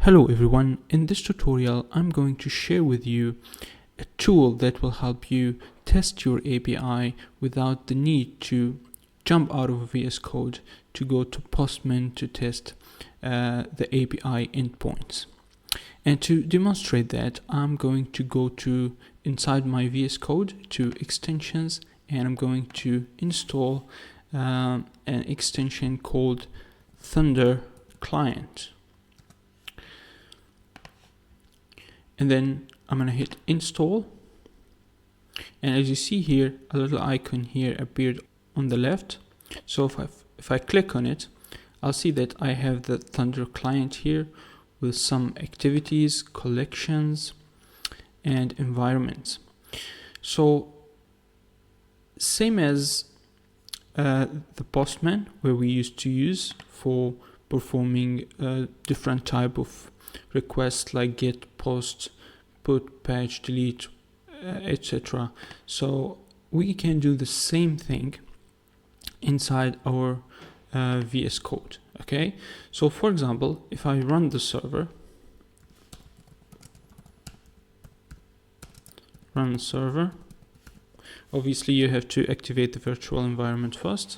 Hello everyone, in this tutorial I'm going to share with you a tool that will help you test your API without the need to jump out of VSCode to go to Postman to test the API endpoints. And to demonstrate that, I'm going to go to inside my VSCode to extensions, and I'm going to install an extension called Thunder Client. And then I'm going to hit install, and as you see here, a little icon here appeared on the left. So if I click on it, I'll see that I have the Thunder client here with some activities, collections, and environments. So same as the Postman, where we used to use for performing different type of requests like get, post, put, patch, delete, etc. So we can do the same thing inside our VSCode. Okay, so for example, if I run the server, obviously you have to activate the virtual environment first.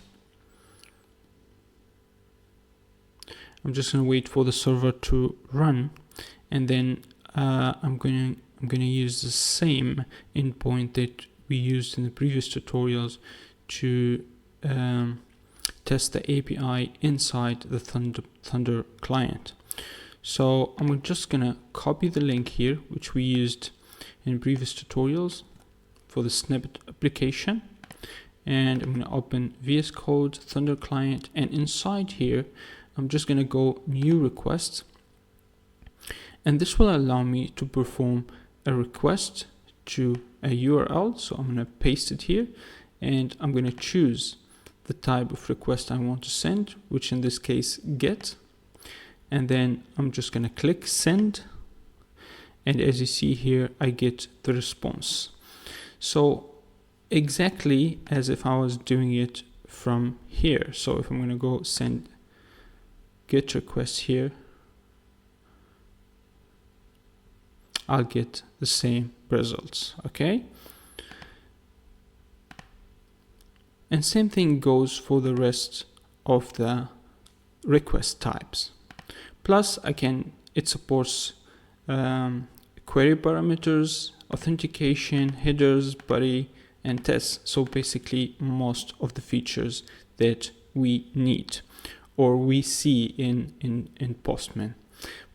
I'm just going to wait for the server to run, and then I'm going to use the same endpoint that we used in the previous tutorials to test the API inside the Thunder client. So I'm just going to copy the link here, which we used in previous tutorials for the snippet application, and I'm going to open VS Code, Thunder client, and inside here I'm just going to go new request, and this will allow me to perform a request to a URL. So I'm going to paste it here, and I'm going to choose the type of request I want to send, which in this case get, and then I'm just going to click send, and as you see here I get the response. So exactly as if I was doing it from here. So if I'm going to go send get request here, I'll get the same results. Okay, and same thing goes for the rest of the request types. Plus it supports query parameters, authentication, headers, body, and tests. So basically most of the features that we need or we see in Postman.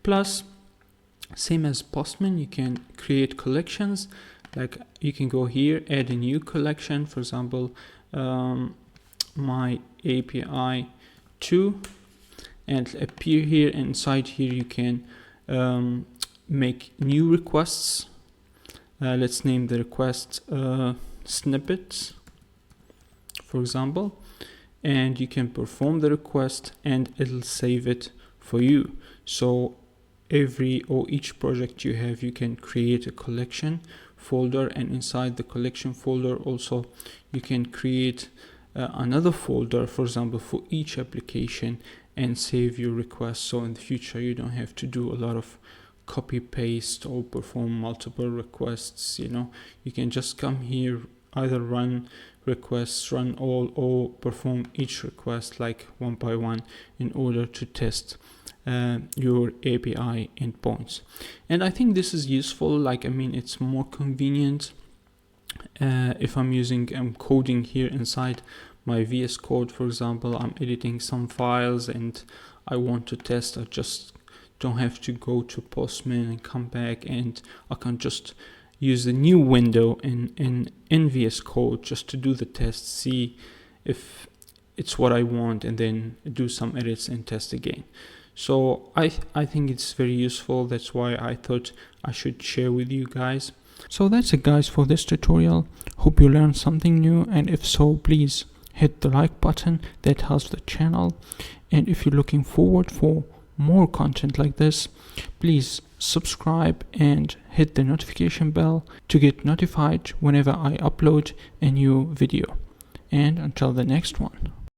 Plus, same as Postman, you can create collections. Like you can go here, add a new collection, for example, my API 2, and appear here. Inside here you can make new requests. Let's name the request snippets, for example, and you can perform the request and it'll save it for you. So each project you have, you can create a collection folder, and inside the collection folder also you can create another folder, for example, for each application, and save your request. So in the future you don't have to do a lot of copy paste or perform multiple requests. You can just come here, either run requests, run all, or perform each request like one by one in order to test your API endpoints. And I think this is useful. It's more convenient if I'm coding here inside my VS Code. For example, I'm editing some files and I want to test. I just don't have to go to Postman and come back, and I can just use the new window in VS Code just to do the test, see if it's what I want, and then do some edits and test again. So I think it's very useful. That's why I thought I should share with you guys. So that's it guys for this tutorial. Hope you learned something new, and if so, please hit the like button. That helps the channel. And if you're looking forward for more content like this, please subscribe and hit the notification bell to get notified whenever I upload a new video. And until the next one.